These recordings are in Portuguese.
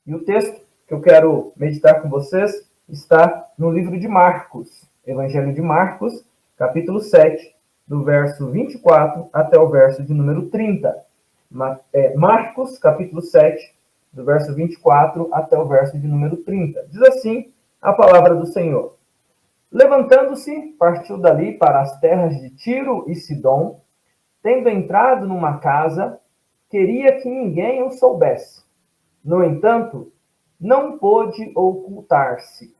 E o texto que eu quero meditar com vocês está no livro de Marcos, Evangelho de Marcos, capítulo 7, do verso 24 até o verso de número 30. Marcos, capítulo 7, do verso 24 até o verso de número 30. Diz assim a palavra do Senhor. Levantando-se, partiu dali para as terras de Tiro e Sidom. Tendo entrado numa casa, queria que ninguém o soubesse. No entanto, não pôde ocultar-se.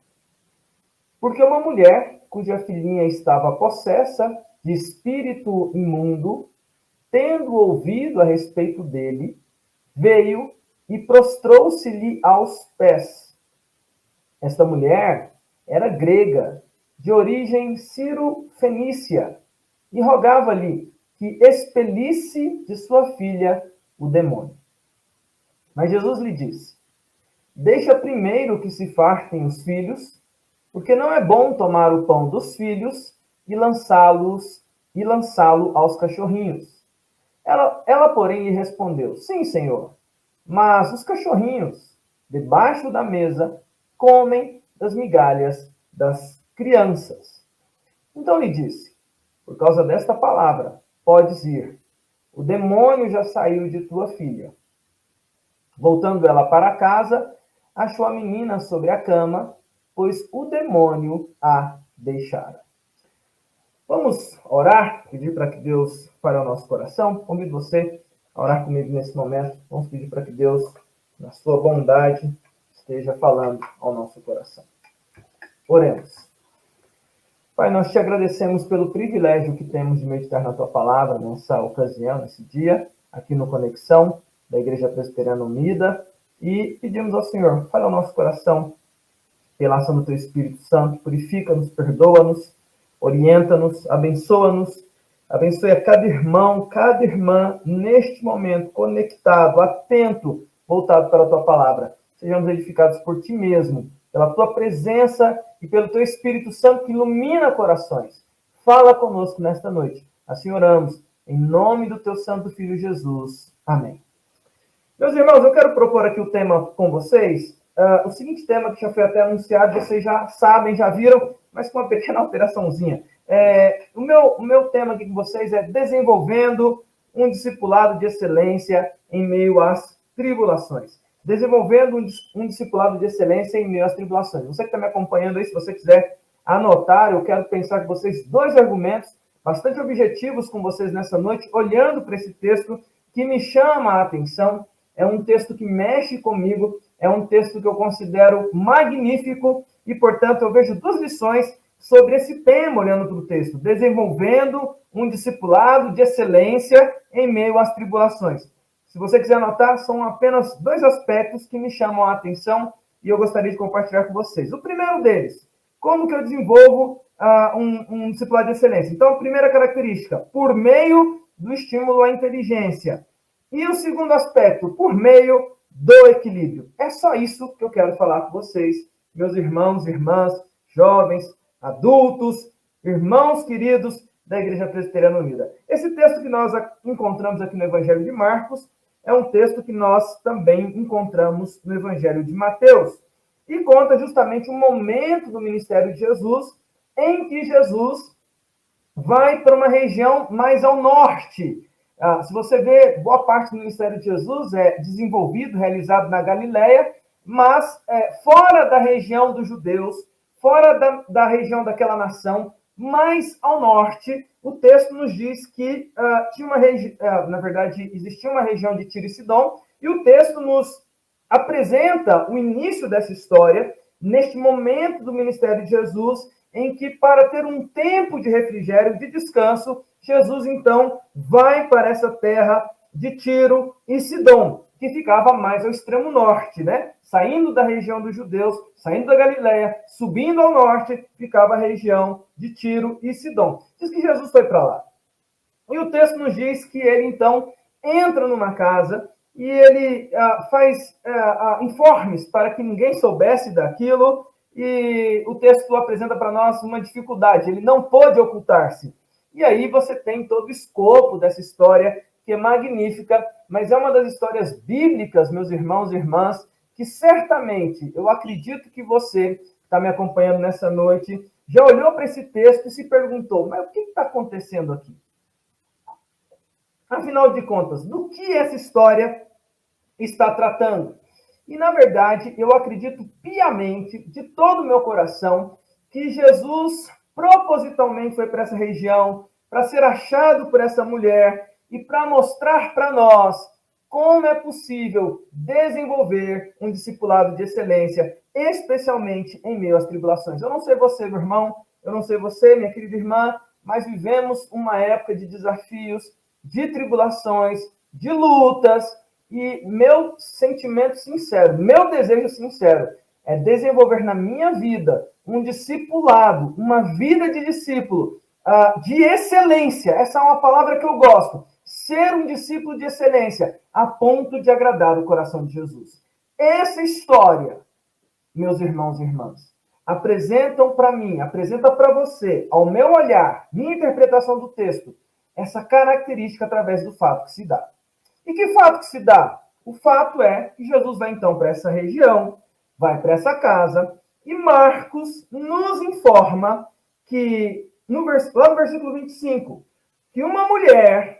Porque uma mulher, cuja filhinha estava possessa de espírito imundo, tendo ouvido a respeito dele, veio e prostrou-se-lhe aos pés. Esta mulher era grega, de origem ciro-fenícia, e rogava-lhe que expelisse de sua filha o demônio. Mas Jesus lhe disse: deixa primeiro que se fartem os filhos, porque não é bom tomar o pão dos filhos e lançá-lo aos cachorrinhos. Ela, porém, lhe respondeu: sim, Senhor, mas os cachorrinhos, debaixo da mesa, comem das migalhas das crianças. Então lhe disse: por causa desta palavra, podes ir. O demônio já saiu de tua filha. Voltando ela para casa, achou a menina sobre a cama, pois o demônio a deixara. Vamos orar, pedir para que Deus fale ao nosso coração. Convido você a orar comigo nesse momento. Vamos pedir para que Deus, na sua bondade, esteja falando ao nosso coração. Oremos. Pai, nós te agradecemos pelo privilégio que temos de meditar na tua palavra nessa ocasião, nesse dia, aqui no Conexão da Igreja Presbiteriana Unida, e pedimos ao Senhor, fale ao nosso coração, pela ação do teu Espírito Santo, purifica-nos, perdoa-nos, orienta-nos, abençoa-nos, abençoe a cada irmão, cada irmã, neste momento, conectado, atento, voltado para a tua palavra. Sejamos edificados por ti mesmo, pela tua presença e pelo teu Espírito Santo que ilumina corações. Fala conosco nesta noite. Assim oramos, em nome do teu santo Filho Jesus. Amém. Meus irmãos, eu quero propor aqui o tema com vocês. O seguinte tema que já foi até anunciado, vocês já sabem, já viram, mas com uma pequena alteraçãozinha. O meu tema aqui com vocês é desenvolvendo um discipulado de excelência em meio às tribulações. Desenvolvendo um discipulado de excelência em meio às tribulações. Você que está me acompanhando aí, se você quiser anotar, eu quero pensar com vocês dois argumentos bastante objetivos com vocês nessa noite, olhando para esse texto que me chama a atenção. É um texto que mexe comigo, é um texto que eu considero magnífico e, portanto, eu vejo duas lições sobre esse tema, olhando para o texto. Desenvolvendo um discipulado de excelência em meio às tribulações. Se você quiser anotar, são apenas dois aspectos que me chamam a atenção e eu gostaria de compartilhar com vocês. O primeiro deles, como que eu desenvolvo um discipulado de excelência? Então, a primeira característica, por meio do estímulo à inteligência. E o segundo aspecto, por meio do equilíbrio. É só isso que eu quero falar com vocês, meus irmãos, irmãs, jovens, adultos, irmãos queridos da Igreja Presbiteriana Unida. Esse texto que nós encontramos aqui no Evangelho de Marcos é um texto que nós também encontramos no Evangelho de Mateus. E conta justamente um momento do ministério de Jesus em que Jesus vai para uma região mais ao norte. Se você vê, boa parte do ministério de Jesus é desenvolvido, realizado na Galileia, mas fora da região dos judeus, fora da região daquela nação, mais ao norte, o texto nos diz que na verdade, existia uma região de Tiro e Sidom, e o texto nos apresenta o início dessa história, neste momento do ministério de Jesus, em que, para ter um tempo de refrigério, de descanso, Jesus, então, vai para essa terra de Tiro e Sidom, que ficava mais ao extremo norte, né? Saindo da região dos judeus, saindo da Galileia, subindo ao norte, ficava a região de Tiro e Sidom. Diz que Jesus foi para lá. E o texto nos diz que ele, então, entra numa casa e ele faz informes para que ninguém soubesse daquilo, e o texto apresenta para nós uma dificuldade, ele não pôde ocultar-se. E aí você tem todo o escopo dessa história, que é magnífica, mas é uma das histórias bíblicas, meus irmãos e irmãs, que certamente, eu acredito que você que está me acompanhando nessa noite, já olhou para esse texto e se perguntou, mas o que está acontecendo aqui? Afinal de contas, do que essa história está tratando? E, na verdade, eu acredito piamente, de todo o meu coração, que Jesus propositalmente foi para essa região, para ser achado por essa mulher e para mostrar para nós como é possível desenvolver um discipulado de excelência, especialmente em meio às tribulações. Eu não sei você, meu irmão, eu não sei você, minha querida irmã, mas vivemos uma época de desafios, de tribulações, de lutas, e meu sentimento sincero, meu desejo sincero é desenvolver na minha vida um discipulado, uma vida de discípulo de excelência. Essa é uma palavra que eu gosto. Ser um discípulo de excelência a ponto de agradar o coração de Jesus. Essa história, meus irmãos e irmãs, apresentam para mim, apresenta para você, ao meu olhar, minha interpretação do texto, essa característica através do fato que se dá. E que fato que se dá? O fato é que Jesus vai então para essa região, vai para essa casa, e Marcos nos informa que, lá no versículo 25, que uma mulher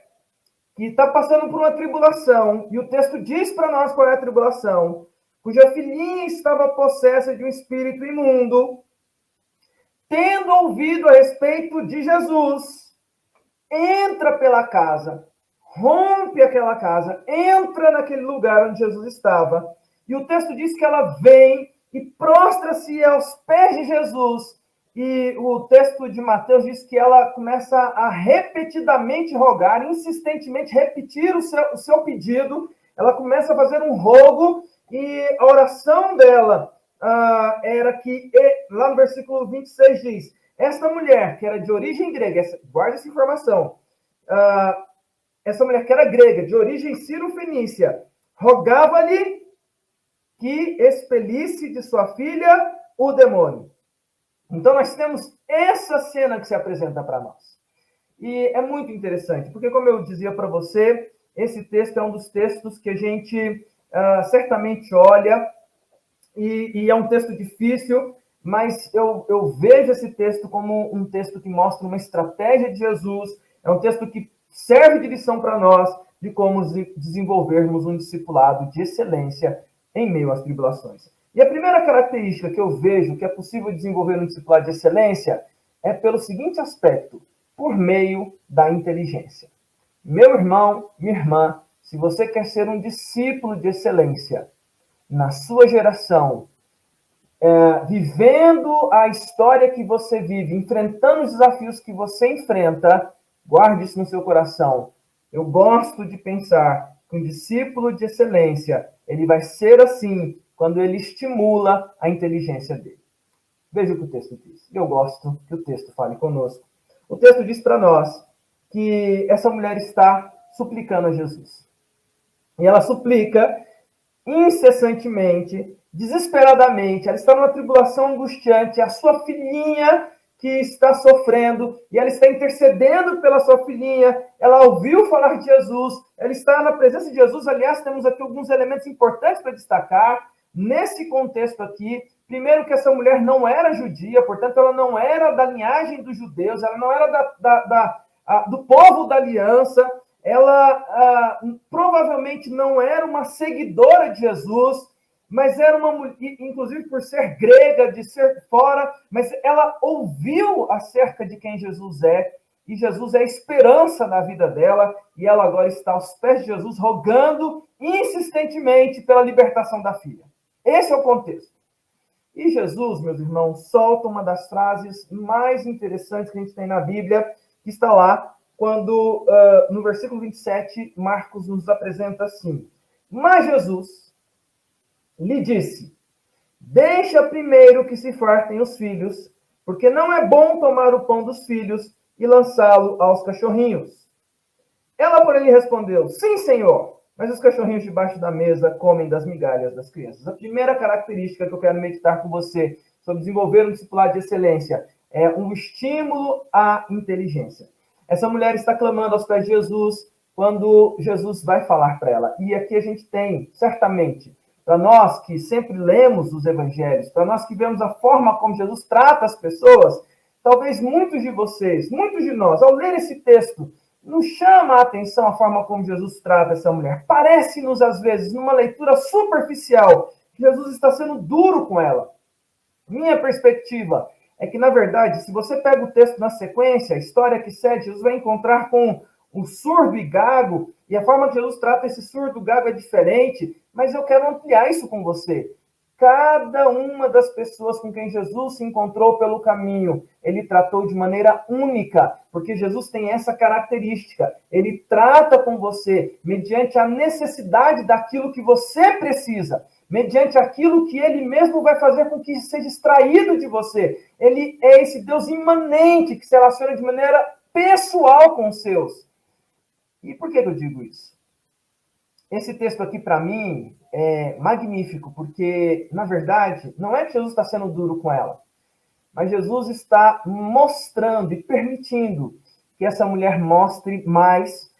que está passando por uma tribulação, e o texto diz para nós qual é a tribulação, cuja filhinha estava possessa de um espírito imundo, tendo ouvido a respeito de Jesus, entra pela casa, rompe aquela casa, entra naquele lugar onde Jesus estava, e o texto diz que ela vem e prostra-se aos pés de Jesus, e o texto de Mateus diz que ela começa a repetidamente rogar, insistentemente repetir o seu pedido, ela começa a fazer um rogo, e a oração dela era que, lá no versículo 26 diz, esta mulher, que era de origem grega, guarda essa informação, essa mulher que era grega, de origem sírio-fenícia, rogava-lhe que expelisse de sua filha o demônio. Então, nós temos essa cena que se apresenta para nós. E é muito interessante, porque, como eu dizia para você, esse texto é um dos textos que a gente certamente olha, e é um texto difícil, mas eu vejo esse texto como um texto que mostra uma estratégia de Jesus, é um texto que serve de lição para nós de como desenvolvermos um discipulado de excelência em meio às tribulações. E a primeira característica que eu vejo que é possível desenvolver um discipulado de excelência é pelo seguinte aspecto, por meio da inteligência. Meu irmão, minha irmã, se você quer ser um discípulo de excelência na sua geração, vivendo a história que você vive, enfrentando os desafios que você enfrenta, guarde isso no seu coração. Eu gosto de pensar que um discípulo de excelência, ele vai ser assim quando ele estimula a inteligência dele. Veja o que o texto diz. Eu gosto que o texto fale conosco. O texto diz para nós que essa mulher está suplicando a Jesus. E ela suplica incessantemente, desesperadamente. Ela está numa tribulação angustiante. A sua filhinha que está sofrendo, e ela está intercedendo pela sua filhinha, ela ouviu falar de Jesus, ela está na presença de Jesus. Aliás, temos aqui alguns elementos importantes para destacar nesse contexto aqui. Primeiro, que essa mulher não era judia, portanto, ela não era da linhagem dos judeus, ela não era do povo da aliança, ela provavelmente não era uma seguidora de Jesus, mas era uma mulher, inclusive por ser grega, de ser fora, mas ela ouviu acerca de quem Jesus é, e Jesus é a esperança na vida dela, e ela agora está aos pés de Jesus, rogando insistentemente pela libertação da filha. Esse é o contexto. E Jesus, meus irmãos, solta uma das frases mais interessantes que a gente tem na Bíblia, que está lá, quando, no versículo 27, Marcos nos apresenta assim: mas Jesus lhe disse, deixa primeiro que se fartem os filhos, porque não é bom tomar o pão dos filhos e lançá-lo aos cachorrinhos. Ela, porém, lhe respondeu, sim, Senhor, mas os cachorrinhos debaixo da mesa comem das migalhas das crianças. A primeira característica que eu quero meditar com você sobre desenvolver um discipulado de excelência é um estímulo à inteligência. Essa mulher está clamando aos pés de Jesus quando Jesus vai falar para ela. E aqui a gente tem, certamente, para nós que sempre lemos os evangelhos, para nós que vemos a forma como Jesus trata as pessoas, talvez muitos de vocês, muitos de nós, ao ler esse texto, nos chama a atenção a forma como Jesus trata essa mulher. Parece-nos, às vezes, numa leitura superficial, que Jesus está sendo duro com ela. Minha perspectiva é que, na verdade, se você pega o texto na sequência, a história que segue, Jesus vai encontrar com um surdo e gago, e a forma que Jesus trata esse surdo gago é diferente, mas eu quero ampliar isso com você. Cada uma das pessoas com quem Jesus se encontrou pelo caminho, ele tratou de maneira única, porque Jesus tem essa característica. Ele trata com você mediante a necessidade daquilo que você precisa, mediante aquilo que ele mesmo vai fazer com que seja extraído de você. Ele é esse Deus imanente que se relaciona de maneira pessoal com os seus. E por que eu digo isso? Esse texto aqui, para mim, é magnífico, porque, na verdade, não é que Jesus está sendo duro com ela, mas Jesus está mostrando e permitindo que essa mulher mostre mais,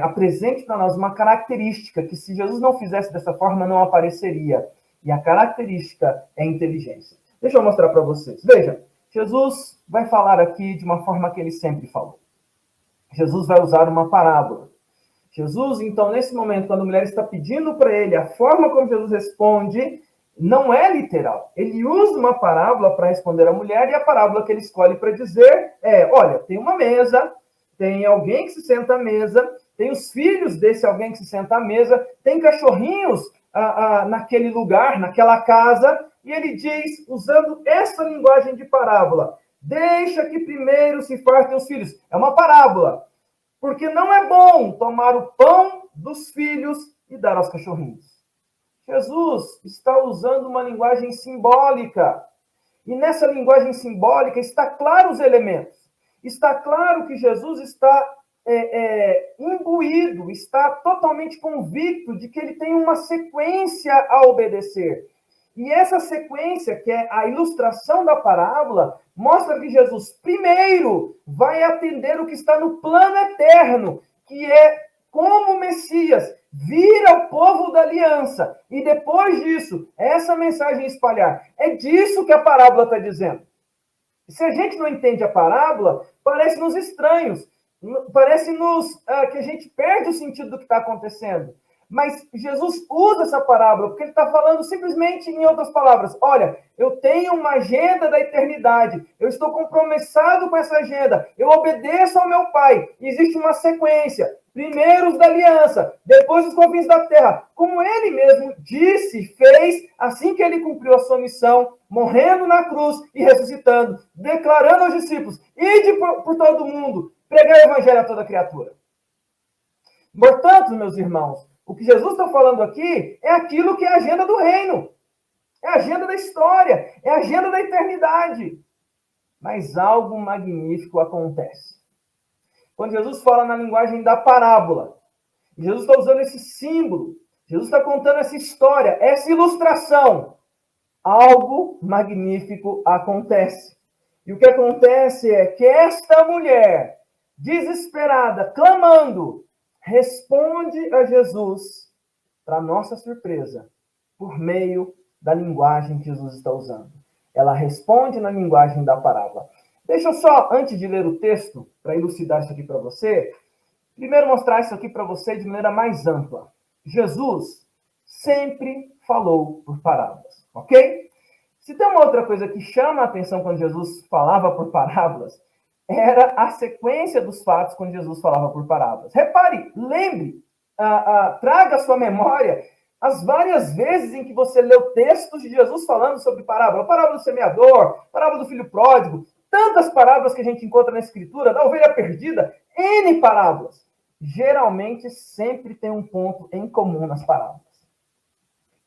apresente para nós uma característica que, se Jesus não fizesse dessa forma, não apareceria. E a característica é a inteligência. Deixa eu mostrar para vocês. Veja, Jesus vai falar aqui de uma forma que ele sempre falou. Jesus vai usar uma parábola. Jesus, então, nesse momento, quando a mulher está pedindo para ele, a forma como Jesus responde não é literal. Ele usa uma parábola para responder à mulher, e a parábola que ele escolhe para dizer é, olha, tem uma mesa, tem alguém que se senta à mesa, tem os filhos desse alguém que se senta à mesa, tem cachorrinhos naquele lugar, naquela casa, e ele diz, usando essa linguagem de parábola, deixa que primeiro se fartem os filhos. É uma parábola. Porque não é bom tomar o pão dos filhos e dar aos cachorrinhos. Jesus está usando uma linguagem simbólica. E nessa linguagem simbólica está claro os elementos. Está claro que Jesus está imbuído, está totalmente convicto de que ele tem uma sequência a obedecer. E essa sequência, que é a ilustração da parábola, mostra que Jesus, primeiro, vai atender o que está no plano eterno, que é como o Messias vir ao povo da aliança. E depois disso, essa mensagem espalhar. É disso que a parábola está dizendo. Se a gente não entende a parábola, parece-nos estranhos. Parece-nos que a gente perde o sentido do que está acontecendo. Mas Jesus usa essa parábola, porque ele está falando simplesmente em outras palavras. Olha, eu tenho uma agenda da eternidade, eu estou compromissado com essa agenda, eu obedeço ao meu Pai. Existe uma sequência, primeiro os da aliança, depois os confins da terra. Como ele mesmo disse, fez, assim que ele cumpriu a sua missão, morrendo na cruz e ressuscitando, declarando aos discípulos, ide por todo mundo, pregar o evangelho a toda criatura. Portanto, meus irmãos, o que Jesus está falando aqui é aquilo que é a agenda do reino. É a agenda da história. É a agenda da eternidade. Mas algo magnífico acontece. Quando Jesus fala na linguagem da parábola, Jesus está usando esse símbolo, Jesus está contando essa história, essa ilustração. Algo magnífico acontece. E o que acontece é que esta mulher, desesperada, clamando, responde a Jesus, para nossa surpresa, por meio da linguagem que Jesus está usando. Ela responde na linguagem da parábola. Deixa eu só, antes de ler o texto, para elucidar isso aqui para você, primeiro mostrar isso aqui para você de maneira mais ampla. Jesus sempre falou por parábolas, ok? Se tem uma outra coisa que chama a atenção quando Jesus falava por parábolas, era a sequência dos fatos quando Jesus falava por parábolas. Repare, lembre, traga à sua memória as várias vezes em que você leu textos de Jesus falando sobre parábola. A parábola do semeador, parábola do filho pródigo, tantas parábolas que a gente encontra na Escritura, da ovelha perdida, N parábolas. Geralmente, sempre tem um ponto em comum nas parábolas.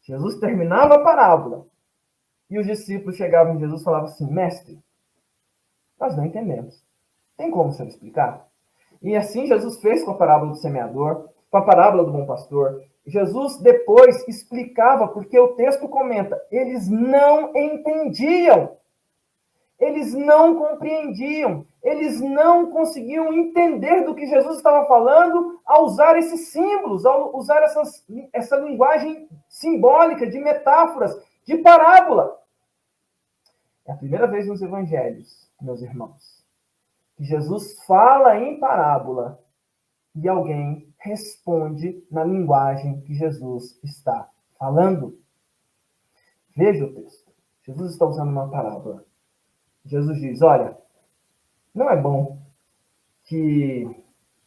Jesus terminava a parábola e os discípulos chegavam em Jesus e falavam assim, mestre, nós não entendemos. Tem como você explicar? E assim Jesus fez com a parábola do semeador, com a parábola do bom pastor. Jesus depois explicava, porque o texto comenta, eles não entendiam. eles não compreendiam, eles não conseguiam entender do que Jesus estava falando ao usar esses símbolos, ao usar essa linguagem simbólica, de metáforas, de parábola. É a primeira vez nos evangelhos, meus irmãos, que Jesus fala em parábola e alguém responde na linguagem que Jesus está falando. Veja o texto. Jesus está usando uma parábola. Jesus diz, olha, não é bom que...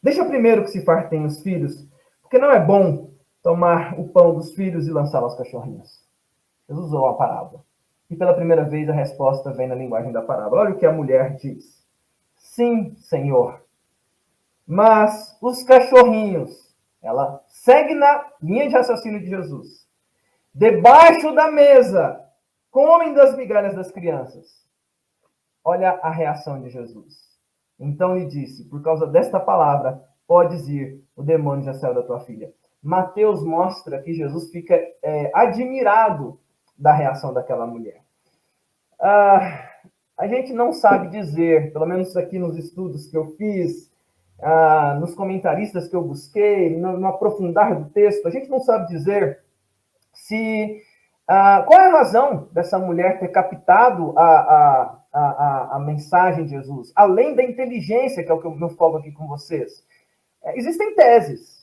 Deixa primeiro que se fartem os filhos, porque não é bom tomar o pão dos filhos e lançá-lo aos cachorrinhos. Jesus usou a parábola. E pela primeira vez a resposta vem na linguagem da parábola. Olha o que a mulher diz. Sim, Senhor. Mas os cachorrinhos, ela segue na linha de raciocínio de Jesus. Debaixo da mesa, comem das migalhas das crianças. Olha a reação de Jesus. Então lhe disse, por causa desta palavra, podes ir, o demônio já saiu da tua filha. Mateus mostra que Jesus fica admirado da reação daquela mulher. A gente não sabe dizer, pelo menos aqui nos estudos que eu fiz, nos comentaristas que eu busquei, no aprofundar do texto, a gente não sabe dizer qual é a razão dessa mulher ter captado a mensagem de Jesus, além da inteligência, que é o que eu foco aqui com vocês. Existem teses.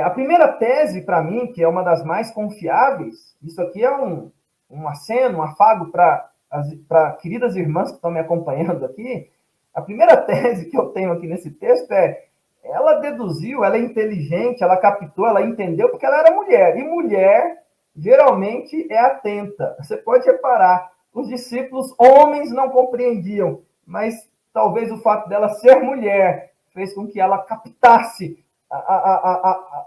A primeira tese, para mim, que é uma das mais confiáveis, isso aqui é um aceno, um afago para queridas irmãs que estão me acompanhando aqui. A primeira tese que eu tenho aqui nesse texto ela deduziu, ela é inteligente, ela captou, ela entendeu, porque ela era mulher. E mulher, geralmente, é atenta. Você pode reparar, os discípulos homens não compreendiam, mas talvez o fato dela ser mulher fez com que ela captasse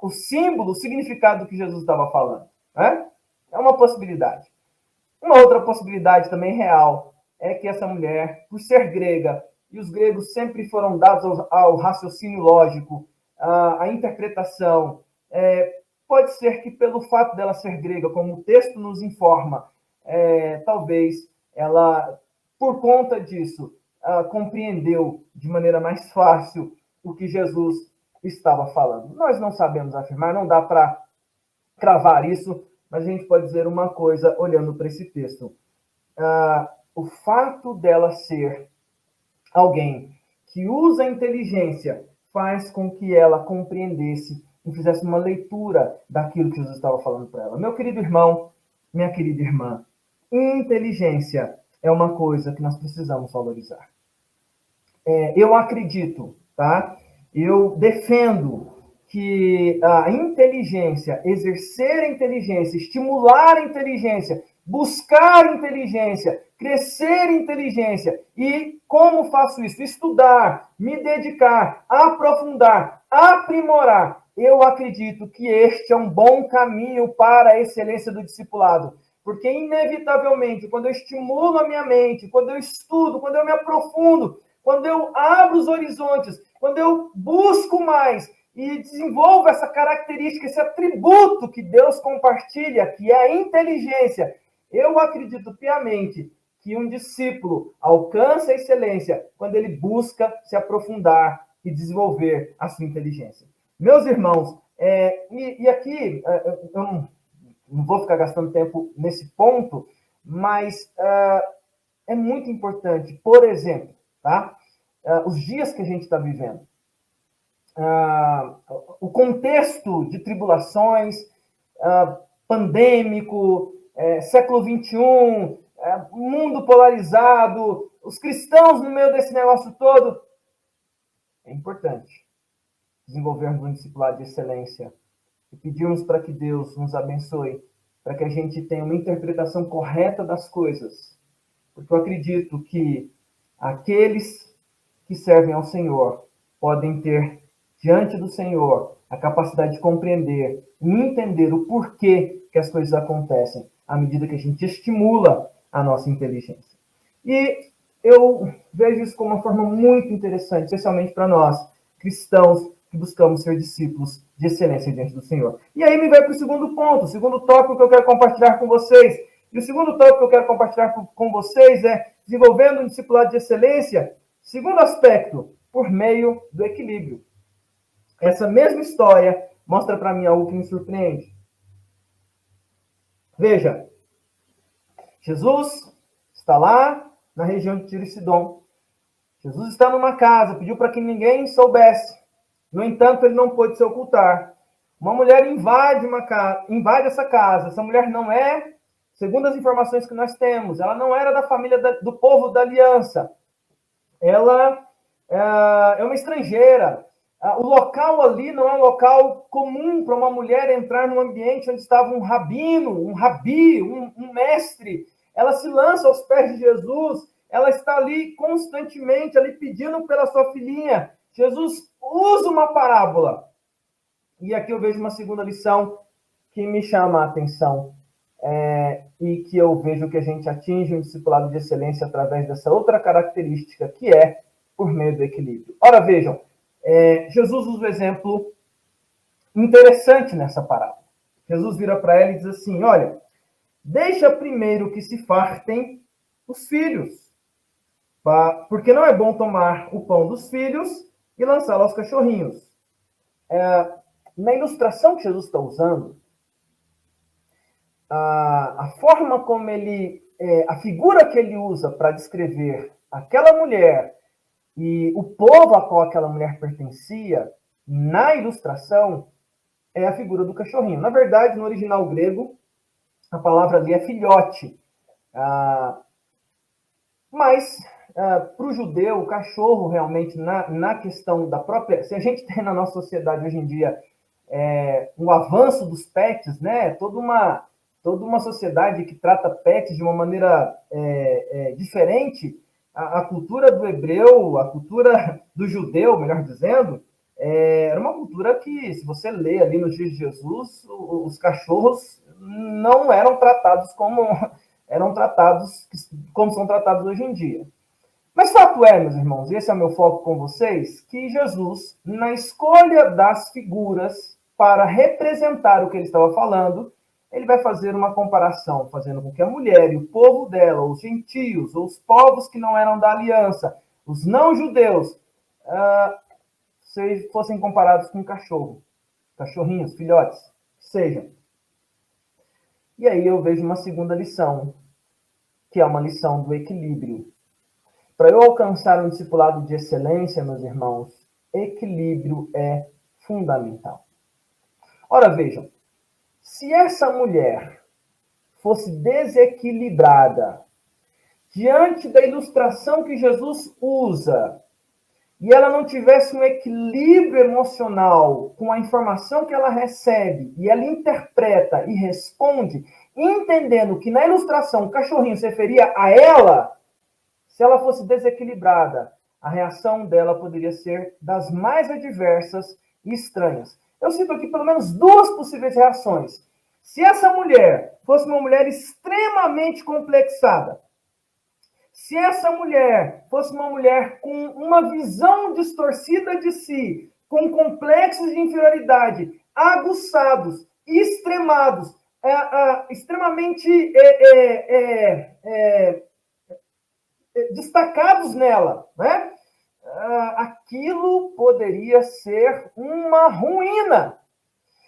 o símbolo, o significado do que Jesus estava falando. Né? É uma possibilidade. Uma outra possibilidade também real é que essa mulher, por ser grega, e os gregos sempre foram dados ao raciocínio lógico, à interpretação, pode ser que pelo fato dela ser grega, como o texto nos informa, talvez ela, por conta disso, compreendeu de maneira mais fácil o que Jesus estava falando. Nós não sabemos afirmar, não dá para cravar isso, mas a gente pode dizer uma coisa olhando para esse texto. O fato dela ser alguém que usa a inteligência faz com que ela compreendesse e fizesse uma leitura daquilo que Jesus estava falando para ela. Meu querido irmão, minha querida irmã, inteligência é uma coisa que nós precisamos valorizar. Eu acredito, tá? Eu defendo que a inteligência, exercer a inteligência, estimular a inteligência, buscar inteligência, crescer inteligência. E como faço isso? Estudar, me dedicar, aprofundar, aprimorar. Eu acredito que este é um bom caminho para a excelência do discipulado. Porque, inevitavelmente, quando eu estimulo a minha mente, quando eu estudo, quando eu me aprofundo, quando eu abro os horizontes, quando eu busco mais e desenvolvo essa característica, esse atributo que Deus compartilha, que é a inteligência, eu acredito piamente que um discípulo alcança a excelência quando ele busca se aprofundar e desenvolver a sua inteligência. Meus irmãos, e aqui eu não vou ficar gastando tempo nesse ponto, mas é muito importante, por exemplo, tá? Os dias que a gente está vivendo, o contexto de tribulações, pandêmico, século XXI, mundo polarizado, os cristãos no meio desse negócio todo, é importante desenvolvermos um discipulado de excelência e pedirmos para que Deus nos abençoe, para que a gente tenha uma interpretação correta das coisas, porque eu acredito que aqueles que servem ao Senhor podem ter diante do Senhor a capacidade de compreender e entender o porquê que as coisas acontecem à medida que a gente estimula a nossa inteligência. E eu vejo isso como uma forma muito interessante, especialmente para nós, cristãos, que buscamos ser discípulos de excelência diante do Senhor. E aí me vai para o segundo ponto, o segundo tópico que eu quero compartilhar com vocês. E o segundo tópico que eu quero compartilhar com vocês é desenvolvendo um discipulado de excelência? Segundo aspecto, por meio do equilíbrio. Essa mesma história mostra para mim algo que me surpreende. Veja, Jesus está lá na região de Tiro e Sidom. Jesus está numa casa, pediu para que ninguém soubesse. No entanto, ele não pôde se ocultar. Uma mulher invade essa casa. Essa mulher não é, segundo as informações que nós temos, ela não era da família do povo da aliança. Ela é uma estrangeira. O local ali não é um local comum para uma mulher entrar num ambiente onde estava um rabino, um rabi, um mestre. Ela se lança aos pés de Jesus, ela está ali constantemente, ali pedindo pela sua filhinha. Jesus usa uma parábola. E aqui eu vejo uma segunda lição que me chama a atenção. E que eu vejo que a gente atinge um discipulado de excelência através dessa outra característica, que é por meio do equilíbrio. Ora, vejam, Jesus usa um exemplo interessante nessa parábola. Jesus vira para ela e diz assim, olha, deixa primeiro que se fartem os filhos, porque não é bom tomar o pão dos filhos e lançá-lo aos cachorrinhos. Na ilustração que Jesus está usando, a forma como a figura que ele usa para descrever aquela mulher e o povo a qual aquela mulher pertencia, na ilustração, é a figura do cachorrinho. Na verdade, no original grego, a palavra ali é filhote. Mas, para o judeu, o cachorro realmente, na questão da própria... Se a gente tem na nossa sociedade hoje em dia um avanço dos pets, né? Toda uma sociedade que trata pets de uma maneira diferente, a cultura do hebreu, a cultura do judeu, melhor dizendo, era uma cultura que, se você lê ali nos dias de Jesus, os cachorros não eram tratados como são tratados hoje em dia. Mas fato é, meus irmãos, e esse é o meu foco com vocês, que Jesus, na escolha das figuras para representar o que ele estava falando, ele vai fazer uma comparação, fazendo com que a mulher e o povo dela, os gentios, ou os povos que não eram da aliança, os não-judeus, fossem comparados com um cachorro. Cachorrinhos, filhotes, sejam. E aí eu vejo uma segunda lição, que é uma lição do equilíbrio. Para eu alcançar um discipulado de excelência, meus irmãos, equilíbrio é fundamental. Ora, vejam, se essa mulher fosse desequilibrada diante da ilustração que Jesus usa, e ela não tivesse um equilíbrio emocional com a informação que ela recebe, e ela interpreta e responde, entendendo que na ilustração o cachorrinho se referia a ela, se ela fosse desequilibrada, a reação dela poderia ser das mais adversas e estranhas. Eu cito aqui pelo menos duas possíveis reações. Se essa mulher fosse uma mulher extremamente complexada, se essa mulher fosse uma mulher com uma visão distorcida de si, com complexos de inferioridade aguçados, extremados, extremamente destacados nela, né? Aquilo poderia ser uma ruína.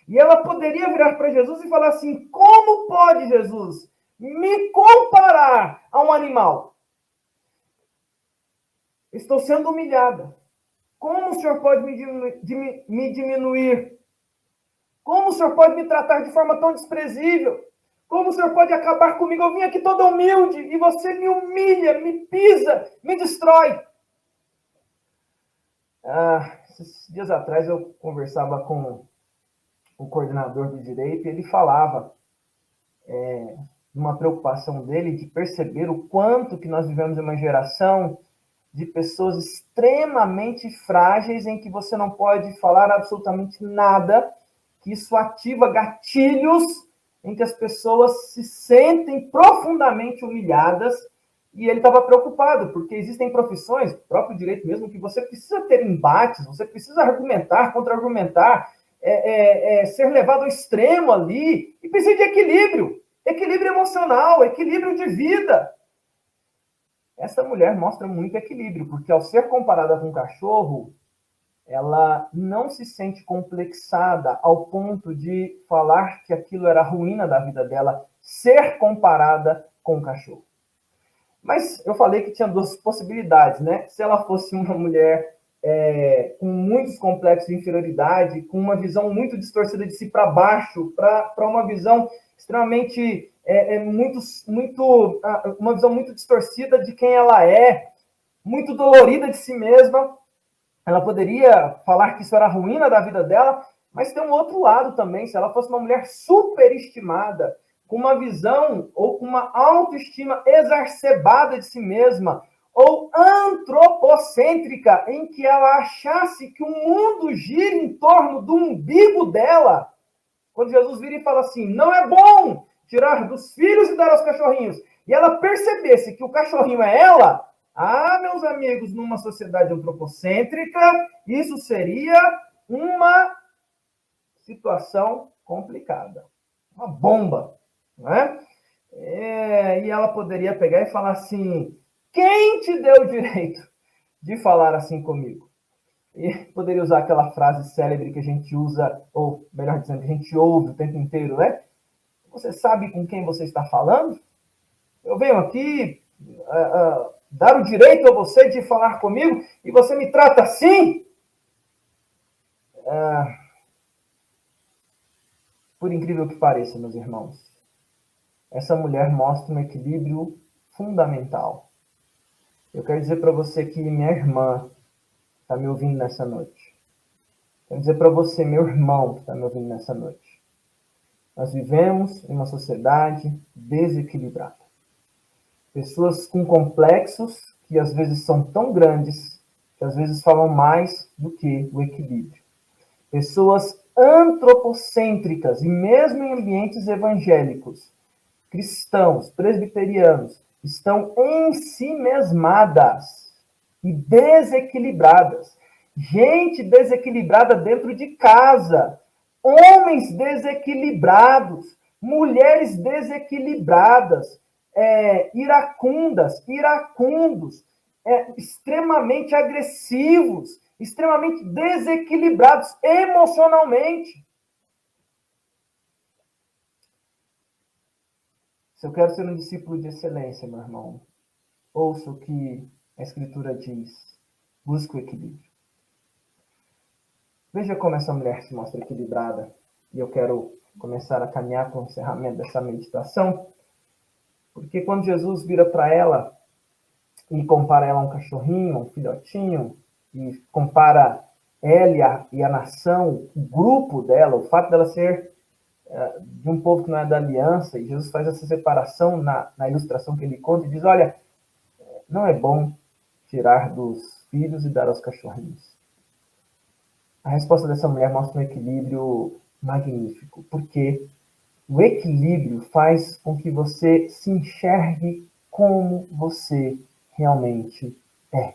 E ela poderia virar para Jesus e falar assim, como pode Jesus me comparar a um animal? Estou sendo humilhada. Como o Senhor pode me diminuir? Como o Senhor pode me tratar de forma tão desprezível? Como o Senhor pode acabar comigo? Eu vim aqui toda humilde e você me humilha, me pisa, me destrói. Esses dias atrás eu conversava com o coordenador do direito e ele falava uma preocupação dele de perceber o quanto que nós vivemos em uma geração de pessoas extremamente frágeis em que você não pode falar absolutamente nada, que isso ativa gatilhos em que as pessoas se sentem profundamente humilhadas, e ele estava preocupado, porque existem profissões, próprio direito mesmo, que você precisa ter embates, você precisa argumentar, contra-argumentar, ser levado ao extremo ali, e precisa de equilíbrio emocional, equilíbrio de vida. essa mulher mostra muito equilíbrio, porque ao ser comparada com um cachorro, ela não se sente complexada ao ponto de falar que aquilo era a ruína da vida dela, ser comparada com um cachorro. Mas eu falei que tinha duas possibilidades, né? Se ela fosse uma mulher com muitos complexos de inferioridade, com uma visão muito distorcida de si para baixo, para uma visão extremamente uma visão muito distorcida de quem ela é, muito dolorida de si mesma, ela poderia falar que isso era a ruína da vida dela, mas tem um outro lado também. Se ela fosse uma mulher superestimada, com uma visão ou com uma autoestima exacerbada de si mesma, ou antropocêntrica, em que ela achasse que o mundo gira em torno do umbigo dela, quando Jesus vira e fala assim, não é bom tirar dos filhos e dar aos cachorrinhos, e ela percebesse que o cachorrinho é ela, meus amigos, numa sociedade antropocêntrica, isso seria uma situação complicada, uma bomba, não é? E ela poderia pegar e falar assim, quem te deu o direito de falar assim comigo? E poderia usar aquela frase célebre que a gente usa, ou melhor dizendo, que a gente ouve o tempo inteiro, né? Você sabe com quem você está falando? Eu venho aqui dar o direito a você de falar comigo e você me trata assim? Por incrível que pareça, meus irmãos, essa mulher mostra um equilíbrio fundamental. Eu quero dizer para você que minha irmã está me ouvindo nessa noite. Quero dizer para você, meu irmão, que está me ouvindo nessa noite. Nós vivemos em uma sociedade desequilibrada. Pessoas com complexos que às vezes são tão grandes que às vezes falam mais do que o equilíbrio. Pessoas antropocêntricas, e mesmo em ambientes evangélicos, cristãos, presbiterianos, estão em si mesmadas e desequilibradas. Gente desequilibrada dentro de casa, homens desequilibrados, mulheres desequilibradas, iracundos, extremamente agressivos, extremamente desequilibrados emocionalmente. Se eu quero ser um discípulo de excelência, meu irmão, ouça o que a Escritura diz. Busque o equilíbrio. Veja como essa mulher se mostra equilibrada. E eu quero começar a caminhar para o encerramento dessa meditação. Porque quando Jesus vira para ela e compara ela a um cachorrinho, a um filhotinho, e compara ela e a nação, o grupo dela, o fato dela ser de um povo que não é da aliança, e Jesus faz essa separação na ilustração que ele conta e diz, olha, não é bom tirar dos filhos e dar aos cachorrinhos. A resposta dessa mulher mostra um equilíbrio magnífico, porque o equilíbrio faz com que você se enxergue como você realmente é.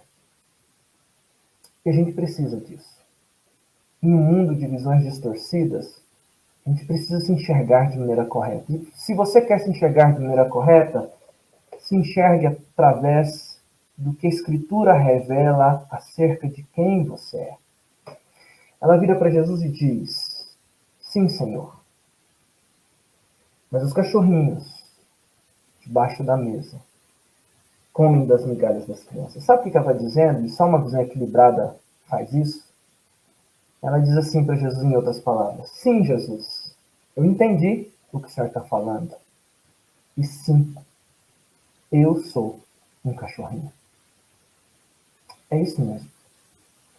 E a gente precisa disso. Em um mundo de visões distorcidas, a gente precisa se enxergar de maneira correta. E se você quer se enxergar de maneira correta, se enxergue através do que a Escritura revela acerca de quem você é. Ela vira para Jesus e diz, sim, Senhor, mas os cachorrinhos debaixo da mesa comem das migalhas das crianças. Sabe o que ela está dizendo? E só uma visão equilibrada faz isso? Ela diz assim para Jesus em outras palavras, sim, Jesus, eu entendi o que o Senhor está falando. E sim, eu sou um cachorrinho. É isso mesmo.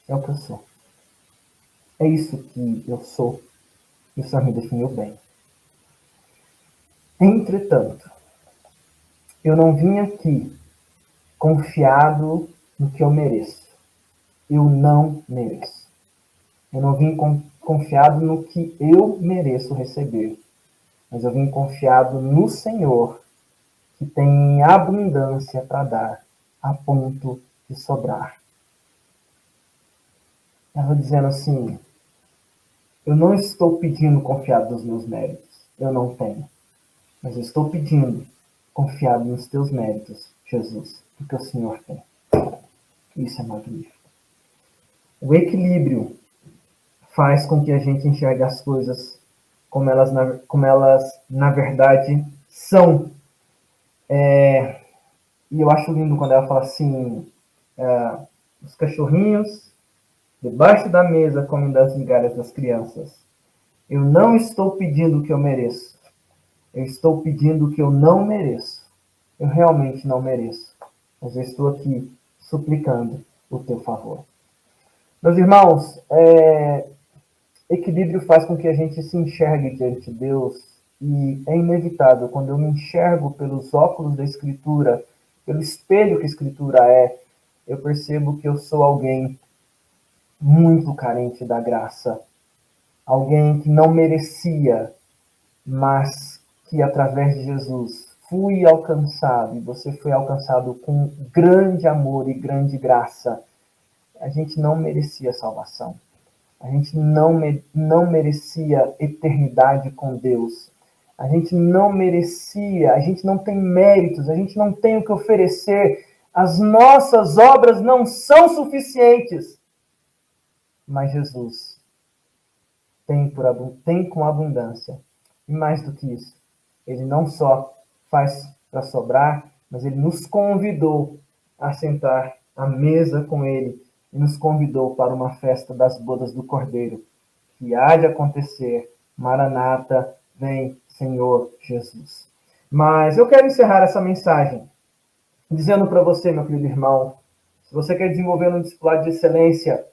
É o que eu sou. É isso que eu sou. E o Senhor me definiu bem. Entretanto, eu não vim aqui confiado no que eu mereço. Eu não mereço. Eu não vim confiado no que eu mereço receber. Mas eu vim confiado no Senhor, que tem abundância para dar, a ponto de sobrar. Ela dizendo assim, eu não estou pedindo confiado nos meus méritos. Eu não tenho. Mas eu estou pedindo confiado nos teus méritos, Jesus, porque o Senhor tem. Isso é magnífico. O equilíbrio faz com que a gente enxergue as coisas como elas, na verdade, são. E eu acho lindo quando ela fala assim, os cachorrinhos debaixo da mesa comem das migalhas das crianças. Eu não estou pedindo o que eu mereço. Eu estou pedindo o que eu não mereço. Eu realmente não mereço. Mas eu estou aqui suplicando o teu favor. Meus irmãos, equilíbrio faz com que a gente se enxergue diante de Deus, e é inevitável, quando eu me enxergo pelos óculos da Escritura, pelo espelho que a Escritura é, eu percebo que eu sou alguém muito carente da graça, alguém que não merecia, mas que através de Jesus fui alcançado, e você foi alcançado com grande amor e grande graça. A gente não merecia salvação. A gente não merecia eternidade com Deus. A gente não merecia, a gente não tem méritos, a gente não tem o que oferecer. As nossas obras não são suficientes. Mas Jesus tem com abundância. E mais do que isso, ele não só faz para sobrar, mas ele nos convidou a sentar à mesa com ele e nos convidou para uma festa das bodas do Cordeiro, que há de acontecer. Maranata, vem, Senhor Jesus. Mas eu quero encerrar essa mensagem dizendo para você, meu querido irmão, se você quer desenvolver um discipulado de excelência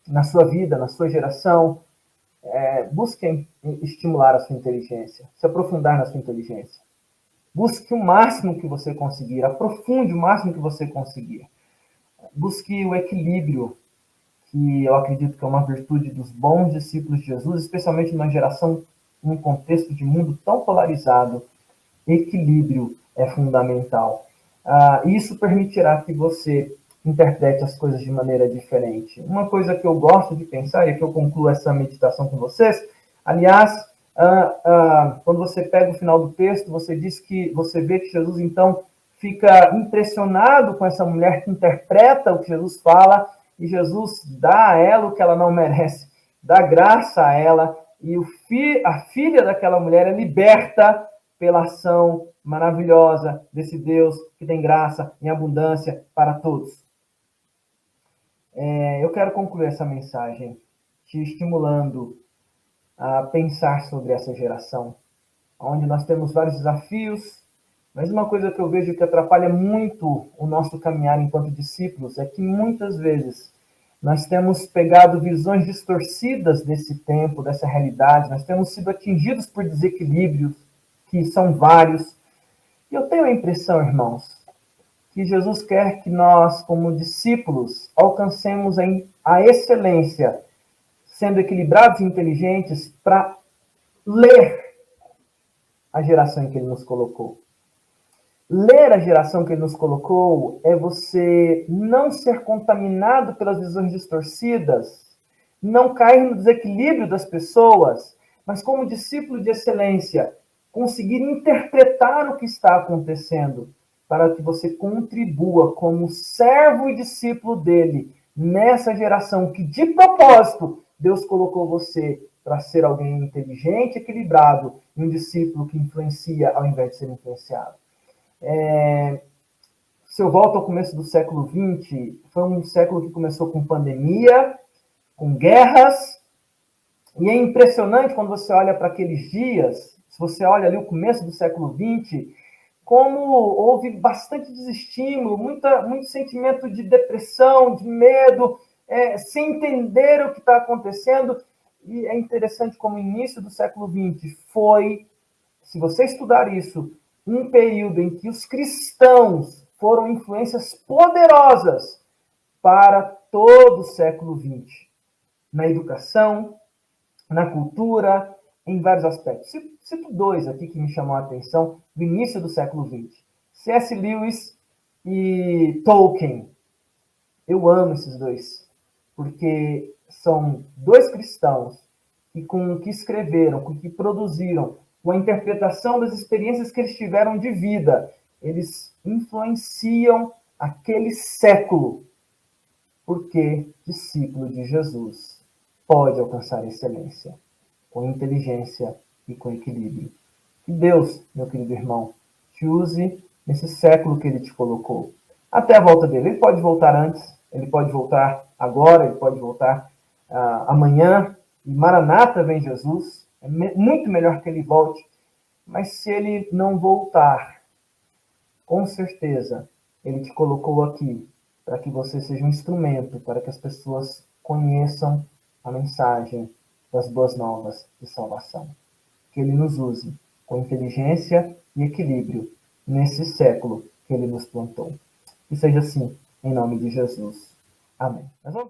na sua vida, na sua geração, busque estimular a sua inteligência, se aprofundar na sua inteligência. Busque o máximo que você conseguir, aprofunde o máximo que você conseguir. Busque o equilíbrio, que eu acredito que é uma virtude dos bons discípulos de Jesus, especialmente numa geração, num contexto de mundo tão polarizado. Equilíbrio é fundamental. Isso permitirá que você interprete as coisas de maneira diferente. Uma coisa que eu gosto de pensar, e que eu concluo essa meditação com vocês, aliás, quando você pega o final do texto, você diz que você vê que Jesus, então, fica impressionado com essa mulher que interpreta o que Jesus fala, e Jesus dá a ela o que ela não merece, dá graça a ela, e a filha daquela mulher é liberta pela ação maravilhosa desse Deus que tem graça em abundância para todos. Eu quero concluir essa mensagem te estimulando a pensar sobre essa geração, onde nós temos vários desafios, mas uma coisa que eu vejo que atrapalha muito o nosso caminhar enquanto discípulos é que muitas vezes nós temos pegado visões distorcidas desse tempo, dessa realidade, nós temos sido atingidos por desequilíbrios que são vários. E eu tenho a impressão, irmãos, que Jesus quer que nós, como discípulos, alcancemos a excelência, sendo equilibrados e inteligentes, para ler a geração em que Ele nos colocou. Ler a geração que Ele nos colocou é você não ser contaminado pelas visões distorcidas, não cair no desequilíbrio das pessoas, mas como discípulo de excelência, conseguir interpretar o que está acontecendo, para que você contribua como servo e discípulo dele nessa geração que, de propósito, Deus colocou você para ser alguém inteligente, equilibrado, e um discípulo que influencia ao invés de ser influenciado. Se eu volto ao começo do século XX, foi um século que começou com pandemia, com guerras, e é impressionante quando você olha para aqueles dias, se você olha ali o começo do século XX, como houve bastante desestímulo, muito sentimento de depressão, de medo, sem entender o que está acontecendo. E é interessante como o início do século XX foi, se você estudar isso, um período em que os cristãos foram influências poderosas para todo o século XX, na educação, na cultura, em vários aspectos. Cito dois aqui que me chamam a atenção do início do século XX. C.S. Lewis e Tolkien. Eu amo esses dois, porque são dois cristãos que escreveram, que produziram com a interpretação das experiências que eles tiveram de vida, eles influenciam aquele século, porque discípulo de Jesus pode alcançar excelência, com inteligência e com equilíbrio. Que Deus, meu querido irmão, te use nesse século que Ele te colocou. Até a volta dele. Ele pode voltar antes, ele pode voltar agora, ele pode voltar amanhã. E Maranata vem Jesus. É muito melhor que ele volte. Mas se ele não voltar, com certeza, ele te colocou aqui para que você seja um instrumento para que as pessoas conheçam a mensagem das boas novas de salvação. Que ele nos use com inteligência e equilíbrio nesse século que ele nos plantou. Que seja assim, em nome de Jesus. Amém.